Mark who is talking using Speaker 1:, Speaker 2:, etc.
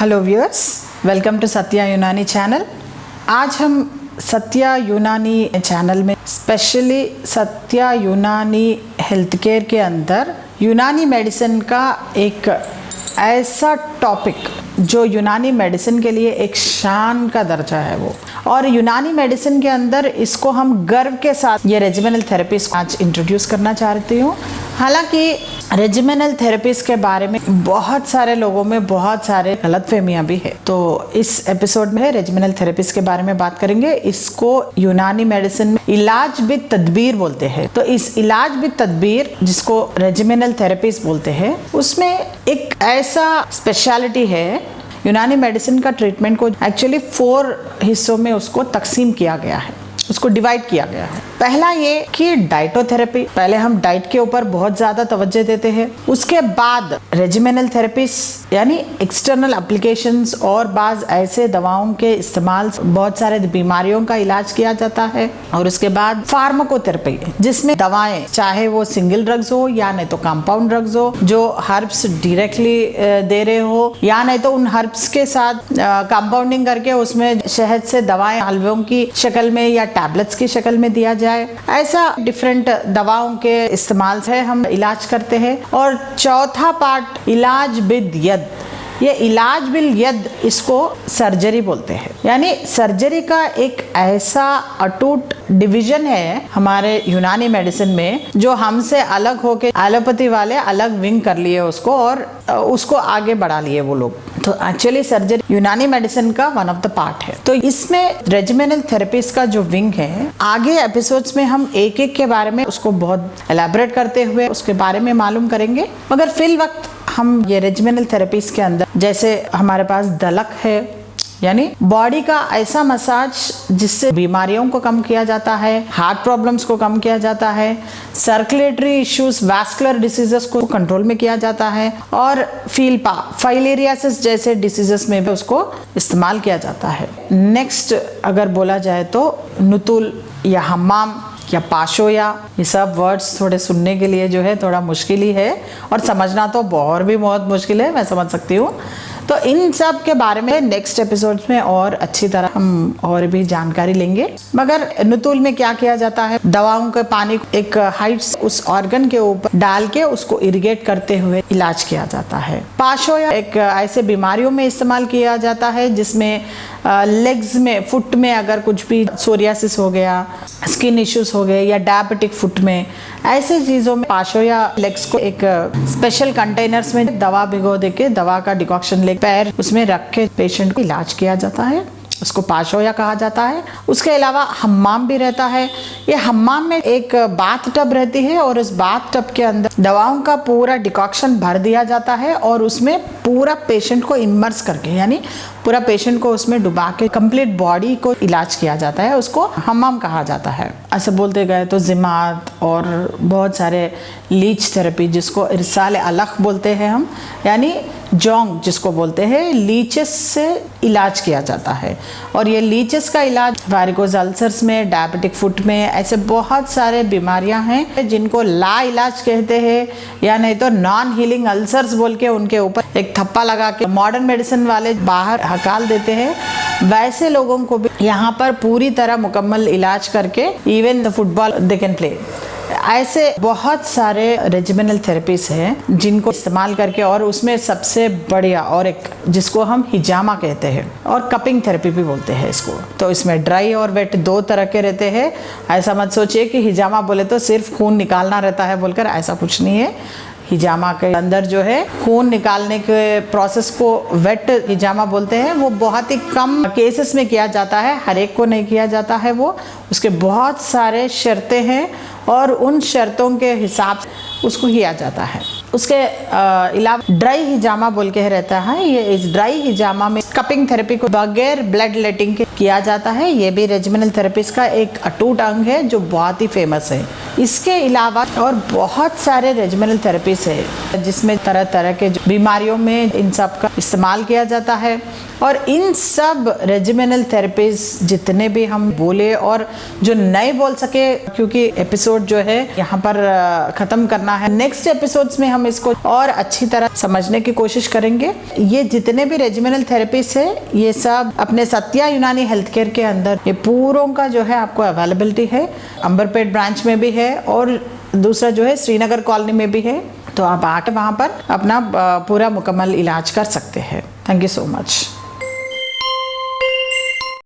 Speaker 1: Hello viewers, welcome to Satya Unani channel. आज हम Satya Unani channel में स्पेशली सत्या यूनानी हेल्थ केयर के अंदर यूनानी मेडिसिन का एक ऐसा टॉपिक जो यूनानी मेडिसिन के लिए एक शान का दर्जा है वो, और यूनानी मेडिसिन के अंदर इसको हम गर्व के साथ ये रेजिमेनल थेरेपीज आज इंट्रोड्यूस करना चाहती हूँ। हालांकि रेजिमेनल थेरेपीज के बारे में बहुत सारे लोगों में बहुत सारे गलतफहमियां भी है, तो इस एपिसोड में रेजिमेनल थेरेपीज के बारे में बात करेंगे। इसको यूनानी मेडिसिन में इलाज बिद तदबीर बोलते हैं। तो इस इलाज बिद तदबीर जिसको रेजिमेनल थेरेपीज बोलते हैं, उसमें एक ऐसा स्पेशलिटी है यूनानी मेडिसिन का ट्रीटमेंट को एक्चुअली 4 हिस्सों में उसको तकसीम किया गया है, उसको डिवाइड किया गया है। पहला ये कि डाइटोथेरेपी, पहले हम डाइट के ऊपर बहुत ज़्यादा तवज्जो देते हैं। उसके बाद रेजिमेनल थेरेपीज यानी एक्सटर्नल एप्लीकेशंस और बाज़ ऐसे दवाओं के इस्तेमाल से बहुत सारे बीमारियों का इलाज किया जाता है। और उसके बाद फार्माकोथेरेपी, जिसमें दवाएं चाहे वो सिंगल ड्रग्स हो या नहीं तो कंपाउंड ड्रग्स हो, जो हर्ब्स डायरेक्टली दे रहे हो, या नहीं तो उन हर्ब्स के साथ कंपाउंडिंग करके उसमें शहद से दवाएं हलवों की शक्ल में या टैबलेट्स की शक्ल में दिया जाए। ऐसा डिफरेंट दवाओं के इस्तेमाल से हम इलाज करते हैं। और चौथा पार्ट इलाज बिद यद, ये इलाज बिल यद इसको सर्जरी बोलते हैं। यानी सर्जरी का एक ऐसा अटूट डिवीजन है हमारे यूनानी मेडिसिन में, जो हमसे अलग होके एलोपैथी वाले अलग विंग कर लिए उसको और उसको आगे बढ़ा लिए वो लोग। तो एक्चुअली सर्जरी यूनानी मेडिसिन का वन ऑफ द पार्ट है। तो इसमें रेजिमेनल थेरेपीज का जो विंग है, आगे एपिसोड्स में हम एक एक के बारे में उसको बहुत एलैबोरेट करते हुए उसके बारे में मालूम करेंगे। मगर फिल वक्त हम ये रेजिमेनल थेरेपीज के अंदर जैसे हमारे पास दलक है, यानी बॉडी का ऐसा मसाज जिससे बीमारियों को कम किया जाता है, हार्ट प्रॉब्लम्स को कम किया जाता है, सर्कुलेटरी इश्यूज, वैस्कुलर डिसीजेस को कंट्रोल में किया जाता है, और फील्पा, फाइलेरियासिस जैसे डिसीजेस में भी उसको इस्तेमाल किया जाता है। नेक्स्ट अगर बोला जाए तो नुतुल या हम्माम या पाशोया, ये सब वर्ड्स थोड़े सुनने के लिए जो है थोड़ा मुश्किल ही है, और समझना तो बहुत मुश्किल है, मैं समझ सकती हूँ। तो इन सब के बारे में नेक्स्ट एपिसोड्स में और अच्छी तरह हम और भी जानकारी लेंगे। मगर नुतुल में क्या किया जाता है, दवाओं के पानी एक हाइट्स उस ऑर्गन के ऊपर डाल के उसको इरिगेट करते हुए इलाज किया जाता है। पाशोया एक ऐसे बीमारियों में इस्तेमाल किया जाता है जिसमें लेग्स में, फुट में अगर कुछ भी सोरियासिस हो गया, स्किन इश्यूज हो गए, या डायबिटिक फुट में, ऐसे चीज़ों में पाशोया लेग्स को एक स्पेशल कंटेनर्स में दवा भिगो देके दवा का डिकॉक्शन ले पैर उसमें रख के पेशेंट को इलाज किया जाता है, उसको पाशोया कहा जाता है। उसके अलावा हम्माम भी रहता है। ये हम्माम में एक बाथ टब रहती है और उस बाथ टब के अंदर दवाओं का पूरा डिकॉक्शन भर दिया जाता है और उसमें पूरा पेशेंट को इमर्स करके, यानी पूरा पेशेंट को उसमें डुबा के कंप्लीट बॉडी को इलाज किया जाता है, उसको हम्माम कहा जाता है। ऐसे बोलते गए तो जिमात और बहुत सारे लीच थेरेपी, जिसको इरसाल अलख बोलते हैं हम, यानी जोंग जिसको बोलते हैं, लीचेस से इलाज किया जाता है। और ये लीचेस का इलाज वारिकोज अल्सर्स में, डायबिटिक फुट में, ऐसे बहुत सारे बीमारियां हैं जिनको ला इलाज कहते हैं, या नहीं तो नॉन हीलिंग अल्सर्स बोल के उनके ऊपर एक थप्पा लगा के मॉडर्न मेडिसिन वाले बाहर हकाल देते हैं। वैसे लोगों को भी यहाँ पर पूरी तरह मुकम्मल इलाज करके even the football they can play. ऐसे बहुत सारे रेजिमेनल थेरेपीज हैं जिनको इस्तेमाल करके, और उसमें सबसे बढ़िया और एक जिसको हम हिजामा कहते हैं और कपिंग थेरेपी भी बोलते हैं इसको। तो इसमें ड्राई और वेट 2 तरह के रहते हैं। ऐसा मत सोचिए कि हिजामा बोले तो सिर्फ खून निकालना रहता है बोलकर, ऐसा कुछ नहीं है। हिजामा के अंदर जो है खून निकालने के प्रोसेस को वेट हिजामा बोलते हैं। वो बहुत ही कम केसेस में किया जाता है, हर एक को नहीं किया जाता है वो, उसके बहुत सारे शर्तें हैं और उन शर्तों के हिसाब से उसको किया जाता है। उसके अलावा ड्राई हिजामा बोल के रहता है। ये इस ड्राई हिजामा में कपिंग थेरेपी को बगैर ब्लड लेटिंग के किया जाता है। ये भी रेजिमिनल थेरेपीज का एक अटूट अंग है जो बहुत ही फेमस है। इसके अलावा और बहुत सारे रेजिमिनल थेरेपीज है जिसमें तरह तरह के बीमारियों में इन सब का इस्तेमाल किया जाता है। और इन सब रेजिमिनल थेरेपीज जितने भी हम बोले और जो नए बोल सके, क्योंकि एपिसोड जो है यहाँ पर ख़त्म करना है, नेक्स्ट एपिसोड्स में हम इसको और अच्छी तरह समझने की कोशिश करेंगे। ये जितने भी रेजिमिनल थेरेपीज है ये सब अपने सत्या यूनानी हेल्थ केयर के अंदर ये पूरों का जो है आपको अवेलेबिलिटी है। अंबरपेट ब्रांच में भी है और दूसरा जो है श्रीनगर कॉलोनी में भी है, तो आप आके वहाँ पर अपना पूरा मुकम्मल इलाज कर सकते हैं। Thank you so much.